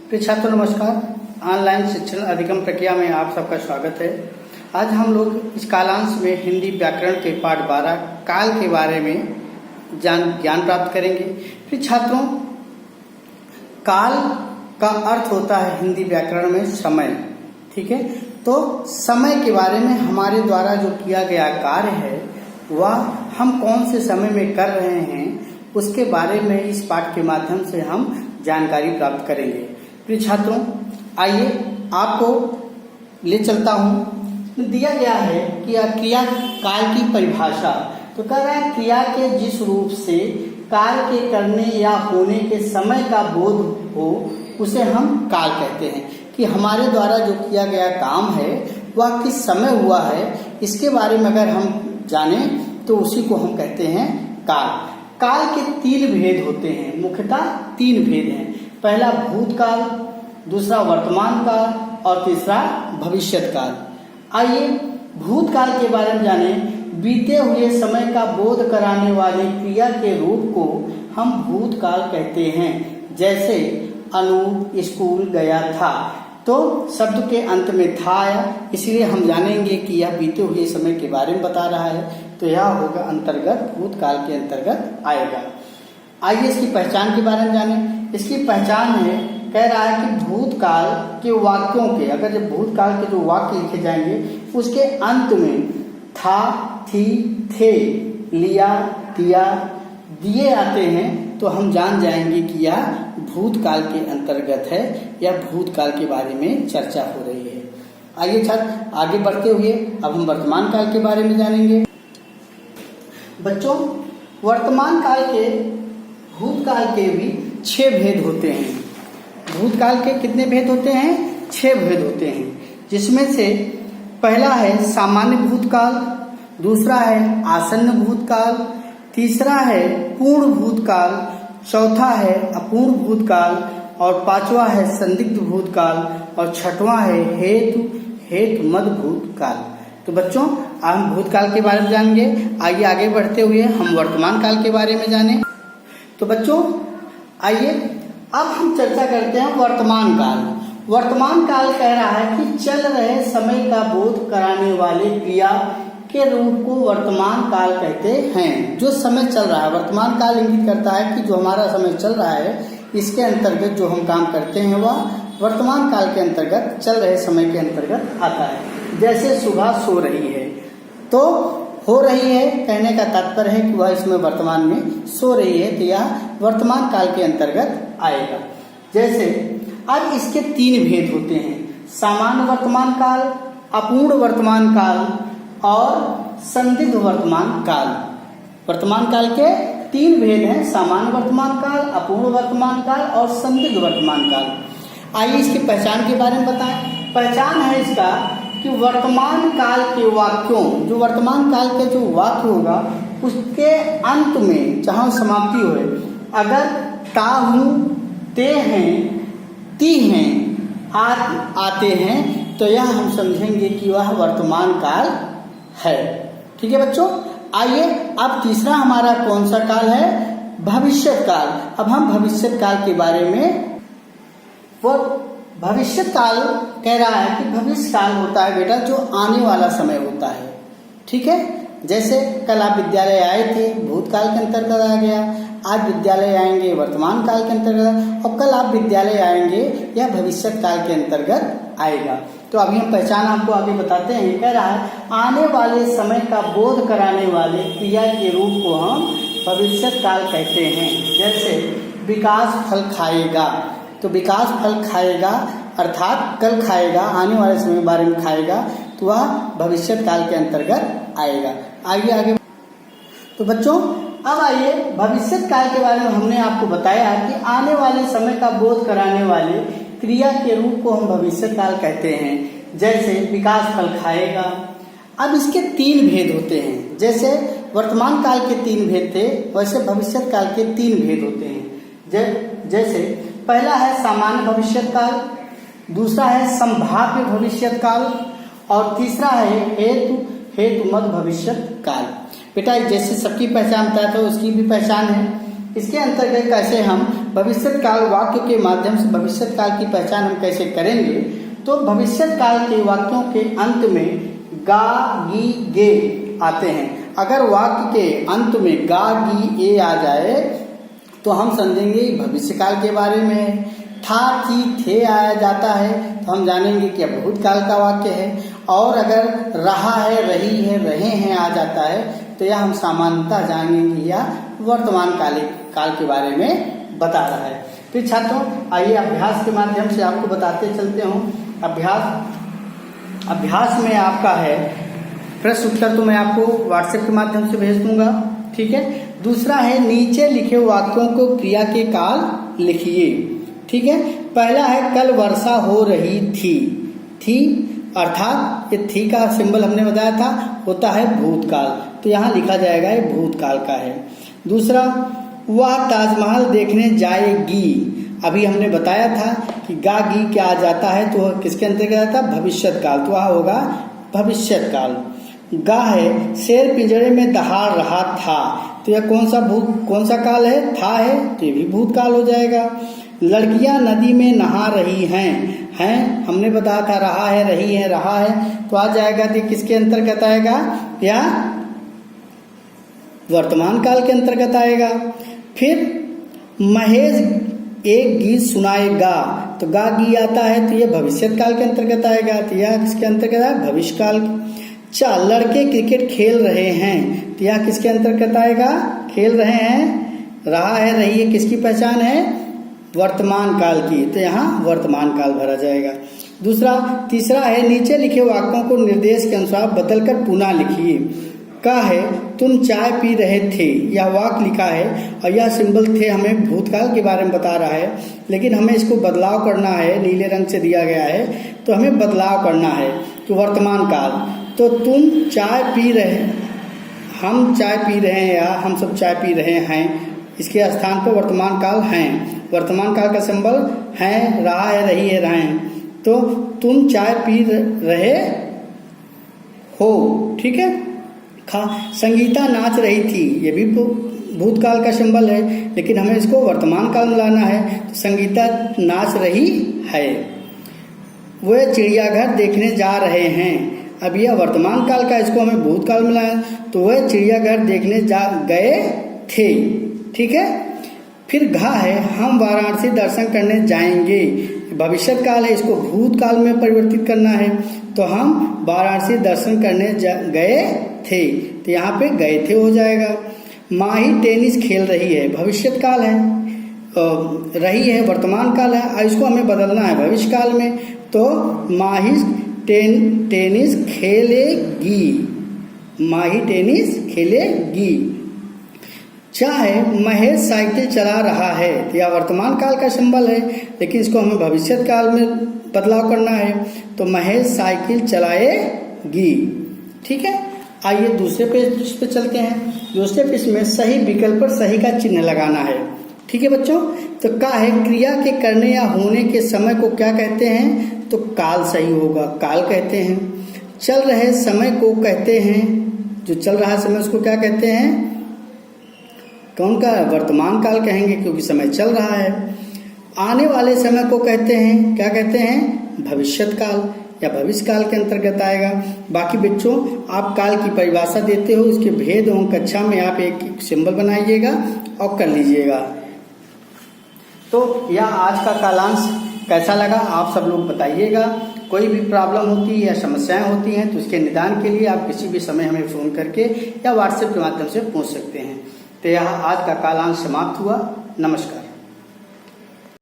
प्रिय छात्रों नमस्कार। ऑनलाइन शिक्षण अधिगम प्रक्रिया में आप सबका स्वागत है। आज हम लोग इस कालांश में हिंदी व्याकरण के पाठ 12 काल के बारे में ज्ञान प्राप्त करेंगे। प्रिय छात्रों, काल का अर्थ होता है हिंदी व्याकरण में समय। ठीक है, तो समय के बारे में हमारे द्वारा जो किया गया कार्य है वह हम कौन से समय में कर रहे हैं उसके बारे में इस पाठ के माध्यम से हम जानकारी प्राप्त करेंगे। प्रिय छात्रों, आइए आपको ले चलता हूँ। दिया गया है कि क्रिया काल की परिभाषा। तो कह रहा है क्रिया के जिस रूप से कार्य के करने या होने के समय का बोध हो उसे हम काल कहते हैं। कि हमारे द्वारा जो किया गया काम है वह किस समय हुआ है इसके बारे में अगर हम जाने तो उसी को हम कहते हैं काल। काल के 3 भेद होते हैं, मुख्यतः 3 भेद हैं। पहला भूतकाल, दूसरा वर्तमान काल और तीसरा भविष्यत काल। आइए भूतकाल के बारे में जाने। बीते हुए समय का बोध कराने वाली क्रिया के रूप को हम भूतकाल कहते हैं। जैसे अनूप स्कूल गया था, तो शब्द के अंत में था आया, इसलिए हम जानेंगे कि यह बीते हुए समय के बारे में बता रहा है, तो यह होगा अंतर्गत, भूतकाल के अंतर्गत आएगा। आइए इसकी पहचान के बारे में जानें। इसकी पहचान है, कह रहा है कि भूतकाल के वाक्यों के, अगर जब भूतकाल के जो वाक्य लिखे जाएंगे उसके अंत में था, थी, थे, लिया, दिया, दिए आते हैं तो हम जान जाएंगे कि यह भूतकाल के अंतर्गत है या भूतकाल के बारे में चर्चा हो रही है। आइए छात्र आगे बढ़ते हुए अब हम वर्तमान काल के बारे में जानेंगे। बच्चों, वर्तमान काल के भूतकाल के भी 6 भेद होते हैं। भूतकाल के कितने भेद होते हैं? 6 भेद होते हैं, जिसमें से पहला है सामान्य भूतकाल, दूसरा है आसन्न भूतकाल, तीसरा है पूर्ण भूतकाल, चौथा है अपूर्ण भूतकाल और 5वां है संदिग्ध भूतकाल और 6वां है हेतु मद भूतकाल। तो बच्चों, आज हम भूतकाल के बारे में जानेंगे। आइए आगे बढ़ते हुए हम वर्तमान काल के बारे में जानें। तो बच्चों, आइए अब हम चर्चा करते हैं वर्तमान काल। वर्तमान काल कह रहा है कि चल रहे समय का बोध कराने वाले क्रिया के रूप को वर्तमान काल कहते हैं। जो समय चल रहा है, वर्तमान काल इंगित करता है कि जो हमारा समय चल रहा है इसके अंतर्गत जो हम काम करते हैं वह वर्तमान काल के अंतर्गत, चल रहे समय के अंतर्गत आता है। जैसे सुबह सो रही है, तो हो रही है कहने का तात्पर्य है कि वह इसमें वर्तमान में सो रही है, तो यह वर्तमान काल के अंतर्गत आएगा। जैसे अब इसके 3 भेद होते हैं, सामान्य वर्तमान काल, अपूर्ण वर्तमान काल और संदिग्ध वर्तमान काल। वर्तमान काल के 3 भेद हैं, सामान्य वर्तमान काल, अपूर्ण वर्तमान काल और संदिग्ध वर्तमान काल। आइए इसकी पहचान के बारे में बताएं। पहचान है इसका कि वर्तमान काल के वाक्यों, जो वर्तमान काल के जो वाक्य होगा उसके अंत में जहां समाप्ति होए, अगर ता हूं, ते हैं, ती हैं, आते हैं, तो यह हम समझेंगे कि वह वर्तमान काल है। ठीक है बच्चों, आइए अब तीसरा हमारा कौन सा काल है? भविष्यत काल। अब हम भविष्यत काल के बारे में, वो भविष्यत काल कह रहा है कि भविष्य काल होता है बेटा जो आने वाला समय होता है। ठीक है, जैसे कल आप विद्यालय आए थे, भूतकाल के अंतर्गत आ गया। आज विद्यालय आएंगे, वर्तमान काल के अंतर्गत, और कल आप विद्यालय आएंगे यह भविष्यत काल के अंतर्गत आएगा। तो अभी हम पहचान आपको आगे बताते हैं। कह रहा है आने वाले समय का बोध कराने वाले क्रिया के रूप को हम भविष्यत काल कहते हैं। जैसे विकास फल खाएगा, तो विकास फल खाएगा अर्थात कल खाएगा, आने वाले समय के बारे में खाएगा, तो वह भविष्यत काल के अंतर्गत आएगा। आइए आगे। तो बच्चों, अब आइए भविष्यत काल के बारे में हमने आपको बताया कि आने वाले समय का बोध कराने वाले क्रिया के रूप को हम भविष्यत काल कहते हैं। जैसे विकास फल खाएगा। अब इसके 3 भेद होते हैं। जैसे वर्तमान काल के 3 भेद थे, वैसे भविष्यत काल के 3 भेद होते हैं। जैसे पहला है सामान्य भविष्यत काल, दूसरा है संभाव्य भविष्यत काल और तीसरा है हेतु मद भविष्यत काल। बेटा जैसे सबकी पहचान बताया था उसकी भी पहचान है। इसके अंतर्गत कैसे हम भविष्यत काल वाक्य के माध्यम से भविष्यत काल की पहचान हम कैसे करेंगे, तो भविष्यत काल के वाक्यों के अंत में गा गी गे आते हैं। अगर वाक्य के अंत में गा गी ए आ जाए तो हम समझेंगे भविष्यकाल के बारे में। था थी थे आया जाता है तो हम जानेंगे कि यह भूतकाल का वाक्य है। और अगर रहा है, रही है, रहे हैं आ जाता है तो यह हम सामान्यतः जानेंगे या वर्तमान काल के बारे में बता रहा है। फिर छात्रों आइए अभ्यास के माध्यम से आपको बताते चलते हूँ। अभ्यास में आपका है प्रश्न उत्तर तो मैं आपको व्हाट्सएप के माध्यम से भेज दूंगा, ठीक है। दूसरा है नीचे लिखे वाक्यों को क्रिया के काल लिखिए, ठीक है। पहला है कल वर्षा हो रही थी अर्थात ये थी का सिंबल हमने बताया था होता है भूतकाल, तो यहाँ लिखा जाएगा ये भूतकाल का है। दूसरा वह ताजमहल देखने जाएगी, अभी हमने बताया था कि गा गी क्या आ जाता है तो किसके अंतर्गत आता है, भविष्यत काल, तो वह होगा भविष्यत काल। गा है शेर पिंजरे में दहाड़ रहा था, तो यह कौन सा काल है, था है, तो ये भी भूतकाल हो जाएगा। लड़कियां नदी में नहा रही हैं हमने बताया था रहा है, रही है, रहा है, तो आ जाएगा तो किसके अंतर्गत आएगा, या वर्तमान काल के अंतर्गत आएगा। फिर महेश एक गीत सुनाएगा, तो गा गी आता है तो यह भविष्यत काल के अंतर्गत आएगा, तो यह किसके अंतर्गत है, भविष्य काल। चार लड़के क्रिकेट खेल रहे हैं, तो यह किसके अंतर्गत आएगा, खेल रहे हैं, रहा है, रही है, किसकी पहचान है, वर्तमान काल की, तो यहाँ वर्तमान काल भरा जाएगा। तीसरा है नीचे लिखे वाक्यों को निर्देश के अनुसार बदलकर पुनः लिखिए। का है तुम चाय पी रहे थे, यह वाक्य लिखा है और यह सिंबल थे हमें भूतकाल के बारे में बता रहा है, लेकिन हमें इसको बदलाव करना है, नीले रंग से दिया गया है तो हमें बदलाव करना है, तो वर्तमान काल। तो तुम चाय पी रहे, हम चाय पी रहे हैं या हम सब चाय पी रहे हैं, इसके स्थान पर वर्तमान काल हैं। वर्तमान काल का सिंबल है, रहा है, रही है, रहे हैं, तो तुम चाय पी रहे हो, ठीक है। संगीता नाच रही थी, ये भी भूतकाल का सिंबल है, लेकिन हमें इसको वर्तमान काल में लाना है, तो संगीता नाच रही है। वह चिड़ियाघर देखने जा रहे हैं, अब यह वर्तमान काल का, इसको हमें भूतकाल में लाना, तो वह चिड़ियाघर देखने गए थे, ठीक है। फिर घा है हम वाराणसी दर्शन करने जाएंगे, भविष्यत काल है, इसको भूतकाल में परिवर्तित करना है, तो हम वाराणसी दर्शन करने गए थे, तो यहाँ पे गए थे हो जाएगा। माही टेनिस खेल रही है, भविष्यत काल है, रही है वर्तमान काल है, इसको हमें बदलना है भविष्य काल में, तो माही टेनिस खेलेगी, माही टेनिस खेलेगी। चाहे महेश साइकिल चला रहा है, तो यह वर्तमान काल का सिंबल है, लेकिन इसको हमें भविष्यत काल में बदलाव करना है, तो महेश साइकिल चलाएगी, ठीक है। आइए दूसरे पेज पे चलते हैं। दूसरे पेज में सही विकल्प पर सही का चिन्ह लगाना है, ठीक है बच्चों। तो का है क्रिया के करने या होने के समय को क्या कहते हैं, तो काल सही होगा, काल कहते हैं। चल रहे समय को कहते हैं, जो चल रहा समय उसको क्या कहते हैं, कौन का, वर्तमान काल कहेंगे क्योंकि समय चल रहा है। आने वाले समय को कहते हैं, क्या कहते हैं, भविष्यत काल या भविष्य काल के अंतर्गत आएगा। बाकी बच्चों आप काल की परिभाषा देते हो, इसके भेद हों कक्षा में आप एक सिंबल बनाइएगा और कर लीजिएगा। तो यह आज का कालांश कैसा लगा आप सब लोग बताइएगा। कोई भी प्रॉब्लम होती है या समस्याएं होती हैं तो उसके निदान के लिए आप किसी भी समय हमें फ़ोन करके या व्हाट्सएप के माध्यम से पूछ सकते हैं। तो यह आज का कालांश समाप्त हुआ। नमस्कार।